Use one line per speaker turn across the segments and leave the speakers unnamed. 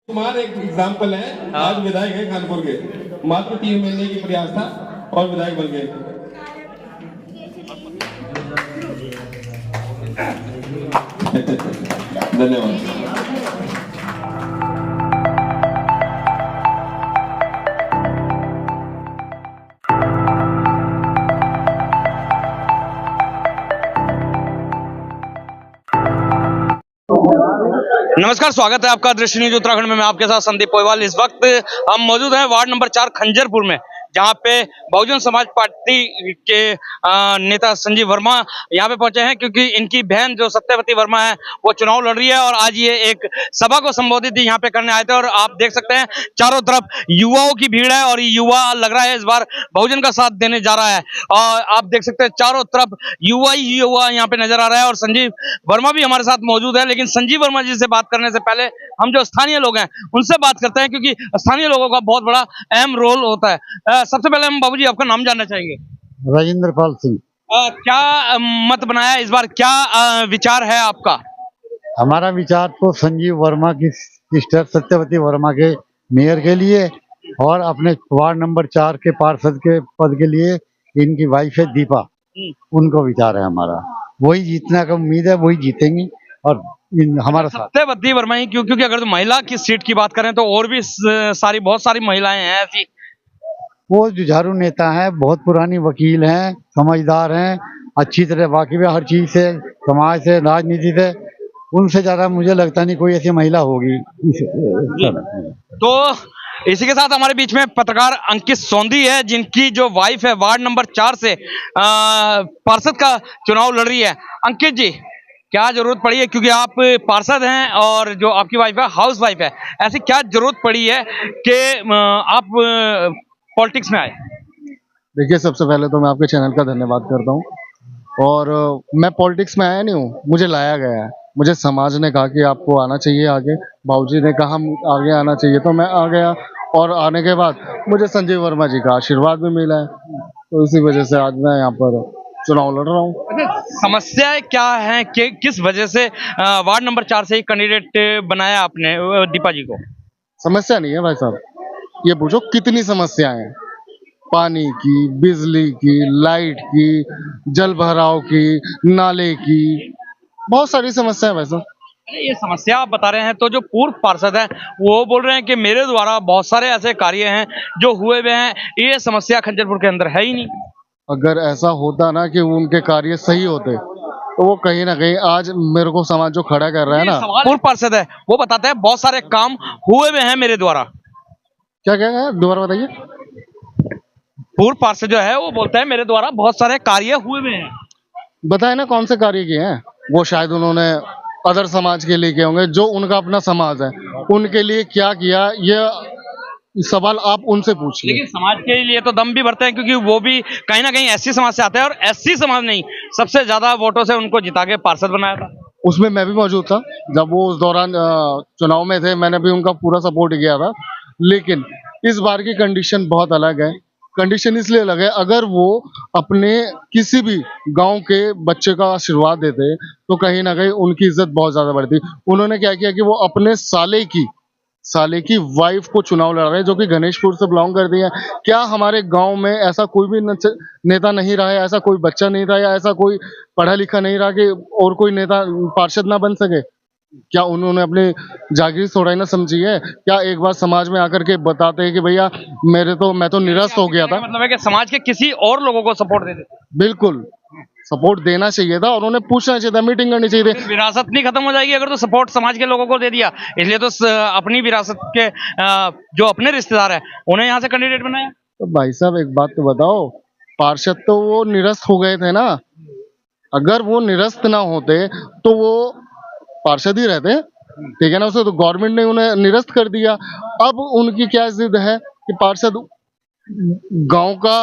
कुमार एक एग्जाम्पल है। आज विधायक है कानपुर के, मात्र 3 महीने की प्रयास था और विधायक बन गए। धन्यवाद।
नमस्कार, स्वागत है आपका दृश्य न्यूज उत्तराखंड में। मैं आपके साथ संदीप पोयवाल। इस वक्त हम मौजूद हैं वार्ड नंबर 4 खंजरपुर में, जहां पे बहुजन समाज पार्टी के नेता संजीव वर्मा यहां पे पहुंचे हैं, क्योंकि इनकी बहन जो सत्यवती वर्मा है वो चुनाव लड़ रही है और आज ये एक सभा को संबोधित यहां पे करने आए थे। और आप देख सकते हैं चारों तरफ युवाओं की भीड़ है और युवा लग रहा है इस बार बहुजन का साथ देने जा रहा है। और आप देख सकते हैं चारों तरफ युवा ही युवा यहाँ पे नजर आ रहा है और संजीव वर्मा भी हमारे साथ मौजूद है। लेकिन संजीव वर्मा जी से बात करने से पहले हम जो स्थानीय लोग हैं उनसे बात करते हैं, क्योंकि स्थानीय लोगों का बहुत बड़ा अहम रोल होता है। सबसे पहले हम बाबूजी आपका नाम जानना चाहेंगे।
राजेंद्र पाल सिंह।
क्या मत बनाया इस बार, क्या विचार है आपका?
हमारा विचार तो संजीव वर्मा की सिस्टर सत्यवती वर्मा के मेयर के लिए और अपने वार्ड नंबर 4 के पार्षद के पद के लिए इनकी वाइफ है दीपा, उनको विचार है हमारा। वही जीतने का उम्मीद है, वही जीतेंगी और हमारा साथ।
सत्यवती वर्मा ही क्यों? क्योंकि अगर महिला की सीट की बात करें तो और भी बहुत सारी महिलाएं हैं ऐसी।
वो जुझारू नेता हैं, बहुत पुरानी वकील हैं, समझदार हैं, अच्छी तरह वाकिफ है हर चीज से, समाज से, राजनीति से। उनसे ज्यादा मुझे लगता नहीं कोई ऐसी महिला होगी।
तो इसी के साथ हमारे बीच में पत्रकार अंकित सोंधी है, जिनकी जो वाइफ है वार्ड नंबर 4 से पार्षद का चुनाव लड़ रही है। अंकित जी, क्या जरूरत पड़ी है, क्योंकि आप पार्षद हैं और जो आपकी वाइफ है हाउस वाइफ है, ऐसी क्या जरूरत पड़ी है कि आप पॉलिटिक्स में आए?
देखिए, सबसे पहले तो मैं आपके चैनल का धन्यवाद करता हूँ। और मैं पॉलिटिक्स में आया नहीं हूँ, मुझे लाया गया है। मुझे समाज ने कहा कि आपको आना चाहिए आगे, बाबूजी ने कहा हम आगे आना चाहिए, तो मैं आ गया। और आने के बाद मुझे संजीव वर्मा जी का आशीर्वाद भी मिला है, तो इसी वजह से आज मैं यहाँ पर चुनाव लड़ रहा हूँ।
समस्याएं क्या हैं कि किस वजह से वार्ड नंबर 4 से ही कैंडिडेट बनाया आपने दीपा जी को?
समस्या नहीं है भाई साहब, ये पूछो कितनी समस्याएं हैं। पानी की, बिजली की, लाइट की, जल भराव की, नाले की, बहुत सारी समस्याएं भाई साहब।
ये समस्या आप बता रहे हैं, तो जो पूर्व पार्षद हैं वो बोल रहे हैं कि मेरे द्वारा बहुत सारे ऐसे कार्य हैं जो हुए हुए हैं, ये समस्या खंजरपुर के अंदर है ही नहीं।
अगर ऐसा होता ना कि उनके कार्य सही होते, तो वो कहीं ना कहीं आज मेरे को समाज जो खड़ा कर रहा है ना।
पूर्व पार्षद है वो बताते हैं बहुत सारे काम हुए हुए हैं मेरे द्वारा।
क्या क्या है, दोबारा बताइए।
पूर्व पार्षद जो है वो बोलता है मेरे द्वारा बहुत सारे कार्य हुए हुए हैं।
बताए ना कौन से कार्य किए हैं। वो शायद उन्होंने अदर समाज के लिए किए होंगे, जो उनका अपना समाज है उनके लिए क्या किया, ये सवाल आप उनसे पूछिए।
लेकिन समाज के लिए तो दम भी भरते हैं, क्योंकि वो भी कहीं ना कहीं एससी समाज से आते हैं और एससी समाज नहीं सबसे ज्यादा वोटों से उनको जिता के पार्षद बनाया था।
उसमें मैं भी मौजूद था जब वो उस दौरान चुनाव में थे, मैंने भी उनका पूरा सपोर्ट किया था। लेकिन इस बार की कंडीशन बहुत अलग है। कंडीशन इसलिए अलग है, अगर वो अपने किसी भी गांव के बच्चे का आशीर्वाद देते तो कहीं ना कहीं उनकी इज्जत बहुत ज्यादा बढ़ती। उन्होंने क्या किया कि वो अपने साले की वाइफ को चुनाव लड़ा रहे हैं, जो कि गणेशपुर से बिलोंग करती है। क्या हमारे गांव में ऐसा कोई भी नेता नहीं रहा है, ऐसा कोई बच्चा नहीं रहा, या ऐसा कोई पढ़ा लिखा नहीं रहा कि और कोई नेता पार्षद ना बन सके? क्या उन्होंने अपनी जागीर थोड़ा ही ना समझी है? क्या एक बार समाज में आकर के बताते हैं कि भैया मैं तो निराश हो गया था।
मतलब है कि समाज के किसी और लोगों को सपोर्ट दे देते।
बिल्कुल सपोर्ट देना चाहिए था और उन्हें पूछना चाहिए था, मीटिंग करनी चाहिए थी।
विरासत नहीं खत्म हो जाएगी अगर तो सपोर्ट समाज के लोगों को दे दिया, इसलिए तो अपनी विरासत के जो अपने रिश्तेदार है उन्हें यहाँ से कैंडिडेट बनाया।
तो भाई साहब एक बात तो बताओ, पार्षद तो वो निरस्त हो गए थे ना। अगर वो निरस्त ना होते तो वो पार्षद ही रहते, ठीक है ना। उसे तो गवर्नमेंट ने उन्हें निरस्त कर दिया। अब उनकी क्या जिद है कि पार्षद गांव का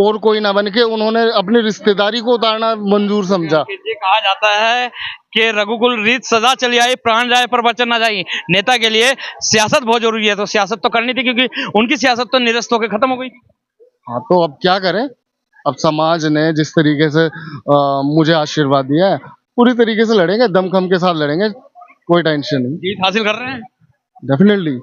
और कोई ना बन के उन्होंने अपनी रिश्तेदारी को उतारना मंजूर समझा।
ये कहा जाता है कि रघुकुल रीत सदा चली आई, प्राण जाए पर वचन ना जाए। नेता के लिए सियासत बहुत जरूरी है, तो सियासत तो करनी थी, क्योंकि उनकी सियासत तो निरस्त होकर खत्म हो गई।
हाँ, तो अब क्या करें। अब समाज ने जिस तरीके से मुझे आशीर्वाद दिया है, पूरी तरीके से लड़ेंगे, दमखम के साथ लड़ेंगे, कोई टेंशन नहीं।
जीत हासिल कर रहे हैं।
डेफिनेटली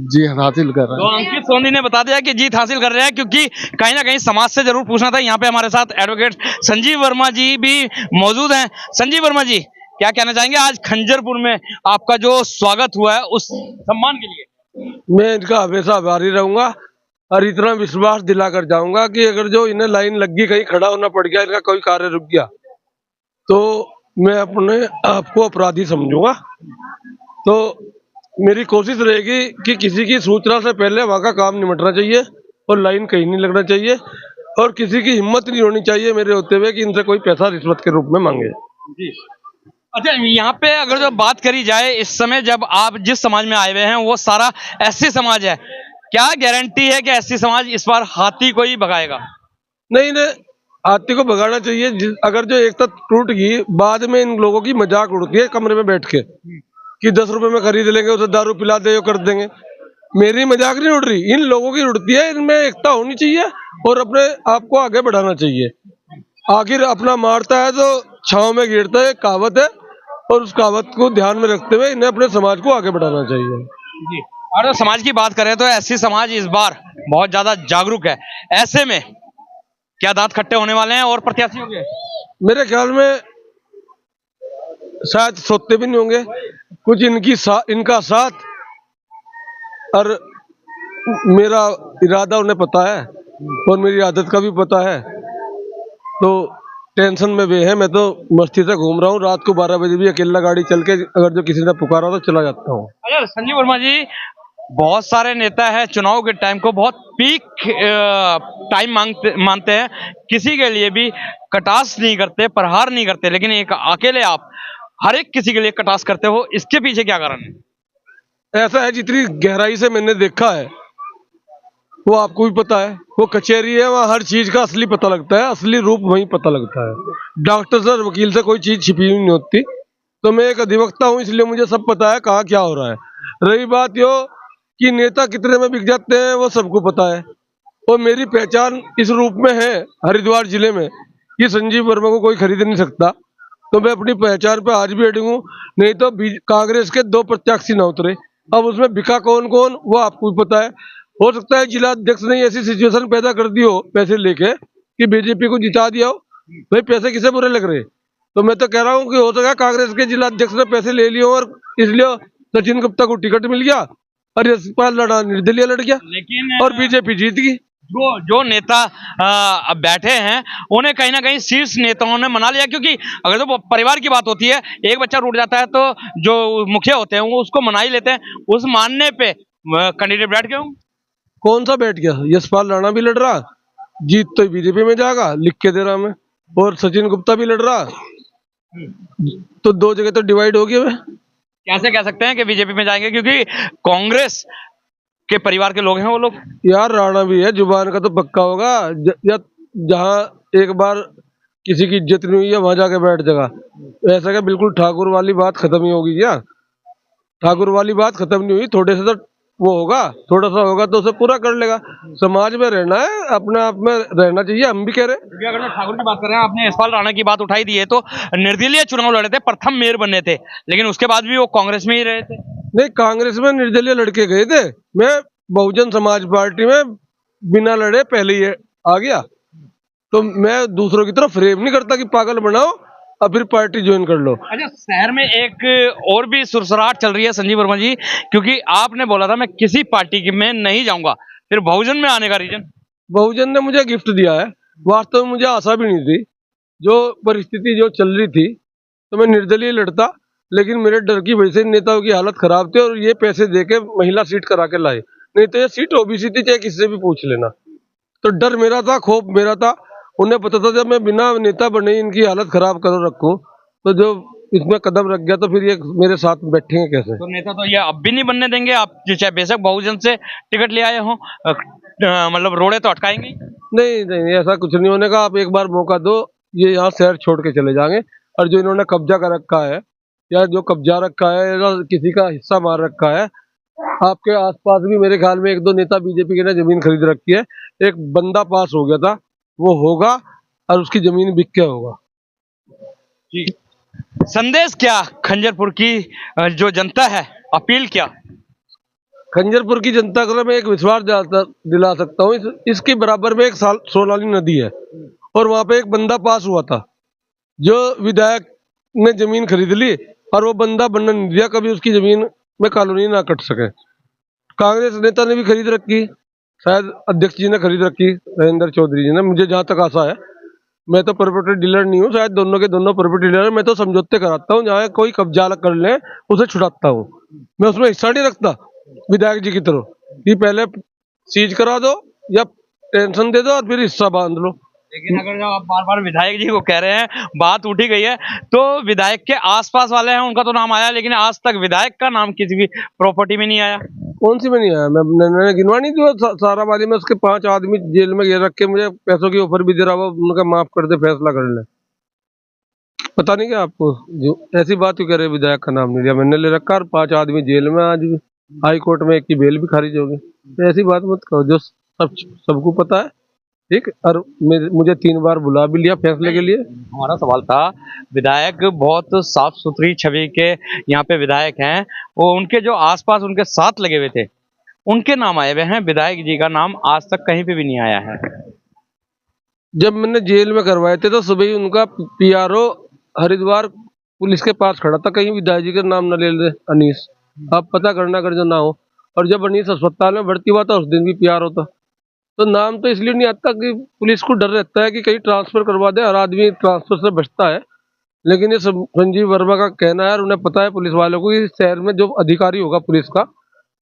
जीत हासिल कर रहे
तो
हैं।
अंकित सोनी ने बता दिया कि जीत हासिल कर रहे हैं, क्योंकि कहीं ना कहीं समाज से जरूर पूछना था। यहाँ पे हमारे साथ एडवोकेट संजीव वर्मा जी भी मौजूद हैं। संजीव वर्मा जी, क्या कहना चाहेंगे आज खंजरपुर में आपका जो स्वागत हुआ है उस सम्मान के लिए?
मैं इनका हमेशा आभारी रहूंगा और इतना विश्वास दिला कर जाऊंगा कि अगर जो इन्हें लाइन लग गई, कहीं खड़ा होना पड़ गया, इनका कोई कार्य रुक गया, तो मैं अपने आपको अपराधी समझूंगा। तो मेरी कोशिश रहेगी कि किसी की सूचना से पहले वहां का काम निपटना चाहिए और लाइन कहीं नहीं लगना चाहिए, और किसी की हिम्मत नहीं होनी चाहिए मेरे होते हुए कि इनसे कोई पैसा रिश्वत के रूप में मांगे।
अच्छा, यहाँ पे अगर जो बात करी जाए, इस समय जब आप जिस समाज में आए हुए हैं वो सारा एससी समाज है, क्या गारंटी है कि एससी समाज इस बार हाथी को ही भगाएगा?
नहीं नहीं, हाथी को भगाना चाहिए। अगर जो एकता टूट गई, बाद में इन लोगों की मजाक उड़ती है कमरे में बैठ के कि 10 रुपए में खरीद लेंगे, उसे दारू पिला दे कर देंगे। मेरी मजाक नहीं उड़ रही, इन लोगों की उड़ती है। इनमें एकता होनी चाहिए और अपने आप को आगे बढ़ाना चाहिए। आखिर अपना मारता है तो छांव में गिरता है, एक कहावत है, और उस कहावत को ध्यान में रखते हुए इन्हें अपने समाज को आगे बढ़ाना चाहिए।
जी। और अगर समाज की बात करें तो एससी समाज इस बार बहुत ज्यादा जागरूक है। ऐसे में क्या दांत खट्टे होने वाले हैं और प्रत्याशी होंगे?
मेरे ख्याल में शायद सोते भी नहीं होंगे। कुछ इनका साथ और मेरा इरादा उन्हें पता है और मेरी आदत का भी पता है, तो टेंशन में वे है। मैं तो मस्ती से घूम रहा हूँ। रात को 12 बजे भी अकेला गाड़ी चल के अगर जो किसी ने पुकारा तो चला जाता हूँ।
अच्छा संजीव वर्मा जी, बहुत सारे नेता है चुनाव के टाइम को बहुत पीक टाइम मानते हैं, किसी के लिए भी कटास नहीं करते, प्रहार नहीं करते, लेकिन एक अकेले आप हर एक किसी के लिए कटास करते हो, इसके पीछे क्या कारण है?
ऐसा है, जितनी गहराई से मैंने देखा है वो आपको भी पता है। वो कचहरी है, वहाँ हर चीज का असली पता लगता है, असली रूप वहीं पता लगता है। डॉक्टर से, वकील से कोई चीज छिपी हुई नहीं होती। तो मैं एक अधिवक्ता हूँ, इसलिए मुझे सब पता है कहाँ क्या हो रहा है। रही बात यो कि नेता कितने में बिक जाते हैं, वो सबको पता है। और मेरी पहचान इस रूप में है हरिद्वार जिले में कि संजीव वर्मा को कोई खरीद नहीं सकता। तो मैं अपनी पहचान पे आज भी अड़ी हूँ। नहीं तो कांग्रेस के 2 प्रत्याशी न उतरे, अब उसमें बिका कौन कौन वो आपको भी पता है। हो सकता है जिला अध्यक्ष ने ऐसी सिचुएशन पैदा कर दी हो पैसे लेके कि बीजेपी को जिता दिया हो। भाई पैसे किसे बुरे लग रहे? तो मैं तो कह रहा हूँ कि हो सका कांग्रेस के जिला अध्यक्ष ने पैसे ले लिए और इसलिए सचिन गुप्ता को टिकट मिल गया और यशपाल लड़ा निर्दलीय लड़ गया,
लेकिन
और बीजेपी जीत गई।
जो नेता अब बैठे हैं उन्हें कहीं ना कहीं शीर्ष नेताओं ने मना लिया, क्योंकि अगर तो परिवार की बात होती है, एक बच्चा रूठ जाता है तो जो मुखिया होते हैं वो उसको मना ही लेते हैं। उस मानने पे कैंडिडेट बैठ गए होंगे।
कौन सा बैठ गया? यशपाल राणा भी लड़ रहा, जीत तो बीजेपी में जाएगा, लिख के दे रहा मैं। और सचिन गुप्ता भी लड़ रहा, तो 2 जगह तो डिवाइड हो गए।
कैसे कह सकते हैं कि बीजेपी में जाएंगे, क्योंकि कांग्रेस के परिवार के लोग हैं वो लोग।
यार राणा भी है, जुबान का तो पक्का होगा। या जहाँ एक बार किसी की इज्जत नहीं हुई है वहां जाके बैठ जाएगा। ऐसा क्या बिल्कुल ठाकुर वाली बात खत्म ही होगी क्या? ठाकुर वाली बात खत्म नहीं हुई, थोड़े से तो वो होगा, थोड़ा सा होगा तो उसे पूरा कर लेगा। समाज में रहना है, अपने आप में रहना चाहिए, हम भी कह रहे हैं।
अगर मैं ठाकुर की बात कर रहे हैं, आपने यशपाल राणा की बात उठाई दी है, तो निर्दलीय चुनाव लड़े थे, प्रथम मेयर बने थे, लेकिन उसके बाद भी वो कांग्रेस में ही रहे थे।
नहीं, कांग्रेस में निर्दलीय लड़के गए थे, मैं बहुजन समाज पार्टी में बिना लड़े पहले ही आ गया। तो मैं दूसरों की तरफ फ्रेम नहीं करता कि पागल बनाओ और फिर पार्टी ज्वाइन कर लो।
अच्छा, शहर में एक और भी सुरसराहट चल रही है संजीव वर्मा जी, क्योंकि आपने बोला था मैं किसी पार्टी में नहीं जाऊंगा, फिर बहुजन में आने का रीजन?
बहुजन ने मुझे गिफ्ट दिया है। वास्तव में मुझे आशा भी नहीं थी, जो परिस्थिति जो चल रही थी, तो मैं निर्दलीय लड़ता, लेकिन मेरे डर की वजह से नेताओं की हालत खराब थी और ये पैसे देके महिला सीट करा के लाए। नहीं तो ये सीट ओबीसी थी, चाहे किससे भी पूछ लेना। तो डर मेरा था, खौफ मेरा था। उन्हें पता था जब मैं बिना नेता बने इनकी हालत खराब कर रखूं, तो जो इसमें कदम रख गया तो फिर ये मेरे साथ बैठेंगे कैसे?
तो नेता तो ये अब भी नहीं बनने देंगे आप, चाहे बेशक बहुजन से टिकट ले आए हो, मतलब रोड़े तो अटकाएंगे?
नहीं नहीं, ऐसा कुछ नहीं होने का। आप एक बार मौका दो, ये यहाँ शहर छोड़ के चले जाएंगे। और जो इन्होंने कब्जा कर रखा है या जो कब्जा रखा है या किसी का हिस्सा मार रखा है, आपके आसपास भी मेरे ख्याल में 1-2 नेता बीजेपी के ने जमीन खरीद रखी है। एक बंदा पास हो गया था, वो होगा और उसकी जमीन बिक के होगा।
संदेश क्या खंजरपुर की जो जनता है, अपील क्या?
खंजरपुर की जनता को मैं एक विश्वास दिला सकता हूँ, इसके बराबर में एक सोनाली नदी है और वहां पे एक बंदा पास हुआ था जो विधायक ने जमीन खरीद ली और वो बंदा बनने नहीं दिया, कभी उसकी जमीन में कॉलोनी ना कट सके। कांग्रेस नेता ने भी खरीद रखी, शायद अध्यक्ष जी ने खरीद रखी, राजेंद्र चौधरी जी ने, मुझे जहां तक आशा है। मैं तो प्रॉपर्टी डीलर नहीं हूँ, शायद दोनों के दोनों प्रॉपर्टी डीलर। मैं तो समझौते कराता हूँ, जहाँ कोई कब्जा कर ले उसे छुड़ाता हूँ, मैं उसमें हिस्सा नहीं रखता विधायक जी की तरह कि पहले सीज करा दो या टेंशन दे दो और फिर हिस्सा बांध लो।
लेकिन अगर जो आप बार बार विधायक जी को कह रहे हैं, बात उठी गई है, तो विधायक के आसपास वाले हैं उनका तो नाम आया, लेकिन आज तक विधायक का नाम किसी भी प्रॉपर्टी में नहीं आया।
कौन सी में नहीं आया? मैंने गिनवा नहीं जो सारा वाली में उसके 5 आदमी जेल में गिर रख के मुझे पैसों की ऑफर भी दे रहा हुआ, उनका माफ कर दे, फैसला कर ले। पता नहीं क्या आपको, जो ऐसी बात क्यों कह रहे विधायक का नाम नहीं लिया? मैंने ले रखा और 5 आदमी जेल में, आज भी हाई कोर्ट में एक की बेल भी खारिज होगी। तो ऐसी बात मत करो, जो सबको पता है। ठीक, और मुझे 3 बार बुला भी लिया फैसले के लिए।
हमारा सवाल था, विधायक बहुत साफ सुथरी छवि के यहाँ पे विधायक हैं, वो उनके जो आसपास उनके साथ लगे हुए थे उनके नाम आए हुए हैं, विधायक जी का नाम आज तक कहीं पे भी नहीं आया है।
जब मैंने जेल में करवाए थे तो सुबह ही उनका पीआरओ हरिद्वार पुलिस के पास खड़ा था, कहीं विधायक जी का नाम न ले ले अनीस, आप पता करना अगर जो ना हो। और जब अनीस अस्पताल में भर्ती हुआ था उस दिन भी पीआरओ था। तो नाम तो इसलिए नहीं आता कि पुलिस को डर रहता है कि कहीं ट्रांसफर करवा दे, हर आदमी ट्रांसफर से बचता है। लेकिन ये संजीव वर्मा का कहना है और उन्हें पता है पुलिस वालों को, इस शहर में जो अधिकारी होगा पुलिस का,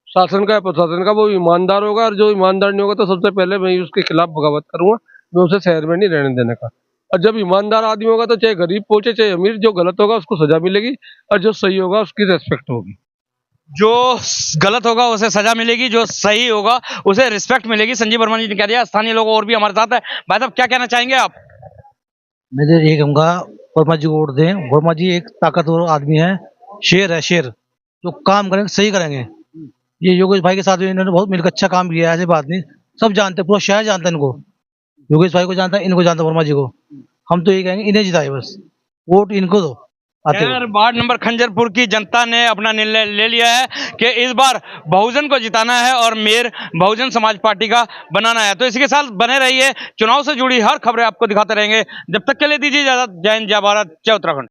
शासन का या प्रशासन का, वो ईमानदार होगा, और जो ईमानदार नहीं होगा तो सबसे पहले मैं उसके खिलाफ बगावत करूंगा, मैं उसे शहर में नहीं रहने देने का। और जब ईमानदार आदमी होगा तो चाहे गरीब पहुंचे चाहे अमीर, जो गलत होगा उसको सजा मिलेगी और जो सही होगा उसकी रेस्पेक्ट होगी।
जो गलत होगा उसे सजा मिलेगी, जो सही होगा उसे रिस्पेक्ट मिलेगी। संजीव वर्मा जी ने कह दिया। स्थानीय लोग और भी हमारे साथ है। भाई साहब, क्या कहना चाहेंगे आप?
मैं तो ये कहूँगा, वर्मा जी को वोट दें। वर्मा जी एक ताकतवर आदमी है, शेर है, शेर, जो काम करेंगे सही करेंगे। ये योगेश भाई के साथ भी इन्होंने बहुत मिलकर अच्छा काम किया है, ऐसी बात नहीं, सब जानते, पूरा शहर जानता है इनको। योगेश भाई को जानता है, इनको जानता है, वर्मा जी को। हम तो ये कहेंगे इन्हें जिताए, बस वोट इनको दो।
वार्ड नंबर खंजरपुर की जनता ने अपना निर्णय ले लिया है कि इस बार बहुजन को जिताना है और मेयर बहुजन समाज पार्टी का बनाना है। तो इसी के साथ बने रहिए, चुनाव से जुड़ी हर खबरें आपको दिखाते रहेंगे। जब तक के लिए दीजिए इजाजत। जय हिंद, जय भारत, जय उत्तराखंड।